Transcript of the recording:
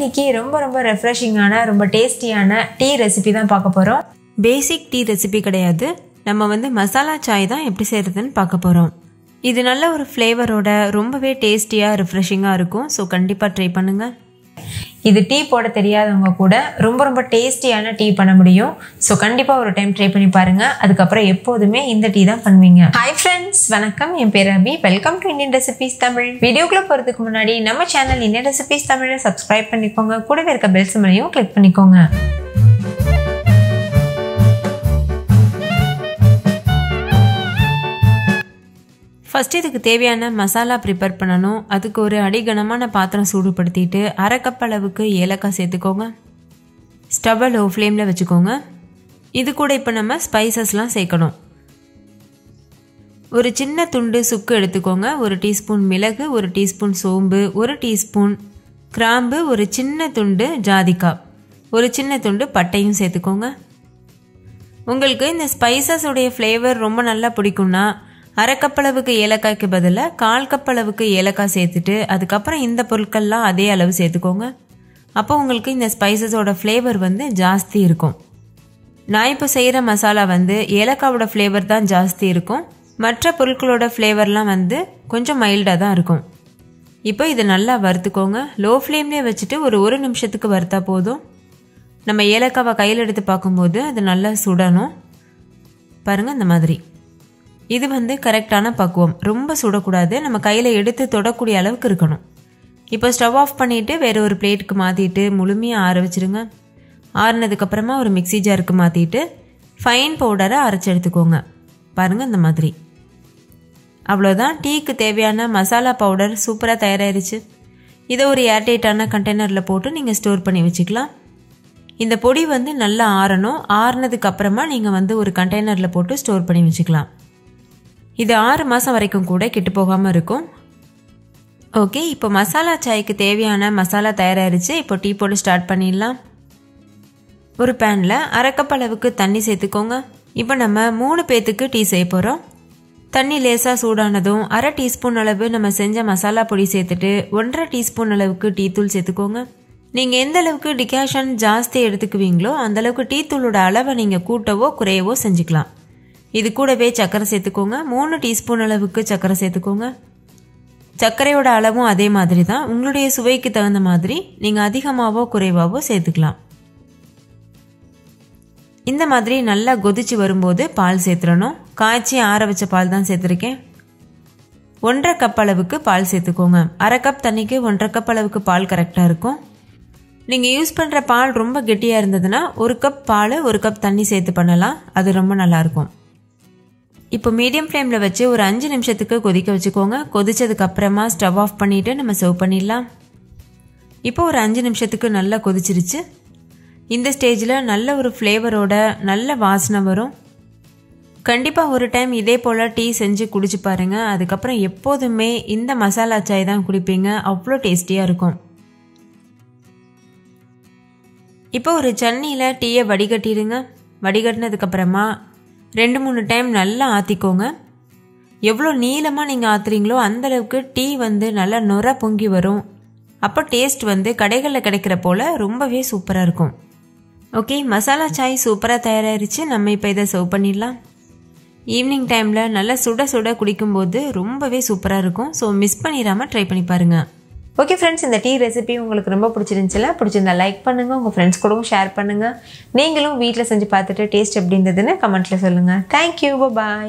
இன்னைக்கு ரொம்ப ரெஃப்ரெஷிங்கான ரொம்ப டேஸ்டியான டீ ரெசிபி தான் பார்க்க போறோம். பேசிக் டீ ரெசிபி கிடையாது. நம்ம வந்து மசாலா சாய் தான் எப்படி செய்யறதுன்னு பார்க்க போறோம். இது நல்ல ஒரு ஃப்ளேவரோட ரொம்பவே டேஸ்டியா ரிஃப்ரெஷிங்கா இருக்கும். ஸோ கண்டிப்பா ட்ரை பண்ணுங்க. இது டீ போட தெரியாதவங்க கூட ரொம்ப டேஸ்டியான டீ பண்ண முடியும். ஸோ கண்டிப்பாக ஒரு டைம் ட்ரை பண்ணி பாருங்க. அதுக்கப்புறம் எப்போதுமே இந்த டீ தான் பண்ணுவீங்க. ஹாய் ஃப்ரெண்ட்ஸ், வணக்கம். என் பேர் Abhi. Welcome to Indian recipes Tamil. வீடியோக்குள்ள போகிறதுக்கு முன்னாடி நம்ம சேனல் இந்தியன் ரெசிபிஸ் தமிழை சப்ஸ்கிரைப் பண்ணிக்கோங்க. கூடவே இருக்க பெல் சிம்பலையும் கிளிக் பண்ணிக்கோங்க. ஃபஸ்ட்டு இதுக்கு தேவையான மசாலா ப்ரிப்பேர் பண்ணணும். அதுக்கு ஒரு அடிகனமான பாத்திரம் சூடுபடுத்திட்டு 1/2 கப் அளவுக்கு ஏலக்காய் சேர்த்துக்கோங்க. ஸ்டவ்வை லோ ஃப்ளேமில் வச்சுக்கோங்க. இது கூட இப்போ நம்ம ஸ்பைசஸ்லாம் சேர்க்கணும். ஒரு சின்ன துண்டு சுக்கு எடுத்துக்கோங்க. 1 டீஸ்பூன் மிளகு, 1 டீஸ்பூன் சோம்பு, 1 டீஸ்பூன் கிராம்பு, ஒரு சின்ன துண்டு ஜாதிக்காய், ஒரு சின்ன துண்டு பட்டையும் சேர்த்துக்கோங்க. உங்களுக்கு இந்த ஸ்பைசஸோடைய ஃப்ளேவர் ரொம்ப நல்லா பிடிக்கும்னா 1/2 கப் அளவுக்கு ஏலக்காய்க்கு பதிலாக 1/4 கப் அளவுக்கு ஏலக்காய் சேர்த்துட்டு அதுக்கப்புறம் இந்த பொருட்கள்லாம் அதே அளவு சேர்த்துக்கோங்க. அப்போ உங்களுக்கு இந்த ஸ்பைசஸோட ஃப்ளேவர் வந்து ஜாஸ்தி இருக்கும். நான் இப்போ செய்கிற மசாலா வந்து ஏலக்காவோட ஃப்ளேவர் தான் ஜாஸ்தி இருக்கும். மற்ற பொருட்களோட ஃப்ளேவர்லாம் வந்து கொஞ்சம் மைல்டாக தான் இருக்கும். இப்போ இதை நல்லா வறுத்துக்கோங்க. லோ ஃப்ளேம்லேயே வச்சுட்டு ஒரு நிமிஷத்துக்கு வறுத்தா போதும். நம்ம ஏலக்காவை கையில் எடுத்து பார்க்கும்போது அது நல்லா சுடணும். பாருங்கள், இந்த மாதிரி. இது வந்து கரெக்டான பக்குவம். ரொம்ப சுடக்கூடாது. நம்ம கையில் எடுத்து தொடக்கூடிய அளவுக்கு இருக்கணும். இப்போ ஸ்டவ் ஆஃப் பண்ணிவிட்டு வேறு ஒரு பிளேட்டுக்கு மாற்றிட்டு முழுமையாக ஆற வச்சுருங்க. ஆறுனதுக்கப்புறமா ஒரு மிக்சி ஜாருக்கு மாற்றிட்டு ஃபைன் பவுடரை அரைச்சி எடுத்துக்கோங்க. பாருங்கள், இந்த மாதிரி. அவ்வளோதான். டீக்கு தேவையான மசாலா பவுடர் சூப்பராக தயாராகிருச்சு. இதை ஒரு ஏர்டைட்டான கண்டெய்னரில் போட்டு நீங்கள் ஸ்டோர் பண்ணி வச்சுக்கலாம். இந்த பொடி வந்து நல்லா ஆறணும். ஆறுனதுக்கப்புறமா நீங்கள் வந்து ஒரு கண்டெய்னரில் போட்டு ஸ்டோர் பண்ணி வச்சுக்கலாம். இது 6 மாதம் வரைக்கும் கூட கெட்டு போகாமல் இருக்கும். ஓகே, இப்போ மசாலா சாய்க்கு தேவையான மசாலா தயாராகிருச்சு. இப்போ டீ போட்டு ஸ்டார்ட் பண்ணிடலாம். ஒரு பேனில் 1/2 கப் அளவுக்கு தண்ணி சேர்த்துக்கோங்க. இப்போ நம்ம 3 பேத்துக்கு டீ செய்ய போகிறோம். தண்ணி லேசாக சூடானதும் 1/2 டீஸ்பூன் அளவு நம்ம செஞ்ச மசாலா பொடி சேர்த்துட்டு 1/2 டீஸ்பூன் அளவுக்கு டீ தூள் சேர்த்துக்கோங்க. நீங்கள் எந்த அளவுக்கு டிகாஷன் ஜாஸ்தி எடுத்துக்குவீங்களோ அந்தளவுக்கு டீ தூளோட அளவை நீங்கள் கூட்டவோ குறையவோ செஞ்சுக்கலாம். இது கூடவே சர்க்கரை சேர்த்துக்கோங்க. 3 டீஸ்பூன் அளவுக்கு சர்க்கரை சேர்த்துக்கோங்க. சர்க்கரையோட அளவும் அதே மாதிரி தான். உங்களுடைய சுவைக்கு தகுந்த மாதிரி நீங்கள் அதிகமாகவோ குறைவாகவோ சேர்த்துக்கலாம். இந்த மாதிரி நல்லா கொதிச்சு வரும்போது பால் சேர்த்துடணும். காய்ச்சி ஆற வச்ச பால் தான் சேர்த்துருக்கேன். 1/2 கப் அளவுக்கு பால் சேர்த்துக்கோங்க. 1/2 கப் தண்ணிக்கு 1/2 கப் அளவுக்கு பால் கரெக்டாக இருக்கும். நீங்கள் யூஸ் பண்ணுற பால் ரொம்ப கெட்டியாக இருந்ததுன்னா 1 கப் பால் 1 கப் தண்ணி சேர்த்து பண்ணலாம். அது ரொம்ப நல்லாயிருக்கும். இப்போ மீடியம் ஃப்ளேமில் வச்சு ஒரு 5 நிமிஷத்துக்கு கொதிக்க வச்சுக்கோங்க. கொதிச்சதுக்கு அப்புறமா ஸ்டவ் ஆஃப் பண்ணிவிட்டு நம்ம சர்வ் பண்ணிடலாம். இப்போ ஒரு 5 நிமிஷத்துக்கு நல்லா கொதிச்சிருச்சு. இந்த ஸ்டேஜில் நல்ல ஒரு ஃப்ளேவரோட நல்ல வாசனை வரும். கண்டிப்பாக ஒரு டைம் இதே போல் டீ செஞ்சு குடிச்சு பாருங்கள். அதுக்கப்புறம் எப்போதுமே இந்த மசாலா சாய் தான் குடிப்பீங்க. அவ்வளோ டேஸ்டியாக இருக்கும். இப்போ ஒரு சன்னியில் டீயை வடிகட்டிடுங்க. வடிகட்டினதுக்கப்புறமா 2-3 டைம் நல்லா ஆற்றிக்கோங்க. எவ்வளோ நீளமாக நீங்கள் ஆற்றுறீங்களோ அந்தளவுக்கு டீ வந்து நல்லா நுர பொங்கி வரும். அப்போ டேஸ்ட் வந்து கடைகளில் கிடைக்கிற போல் ரொம்பவே சூப்பராக இருக்கும். ஓகே, மசாலா சாய் சூப்பராக தயாராகிருச்சு. நம்ம இப்போ இதை சர்வ் பண்ணிடலாம். ஈவினிங் டைமில் நல்லா சுட குடிக்கும்போது ரொம்பவே சூப்பராக இருக்கும். ஸோ மிஸ் பண்ணிடாமல் ட்ரை பண்ணி பாருங்கள். ஓகே ஃப்ரெண்ட்ஸ், இந்த டீ ரெசிபி உங்களுக்கு ரொம்ப பிடிச்சிருந்துச்சுல? பிடிச்சிருந்தா லைக் பண்ணுங்கள். உங்கள் ஃப்ரெண்ட்ஸ் கூடவும் ஷேர் பண்ணுங்கள். நீங்களும் வீட்டில் செஞ்சு பார்த்துட்டு டேஸ்ட் எப்படி இருந்ததுன்னு கமெண்ட்டில் சொல்லுங்கள். தேங்க்யூ, பாய்.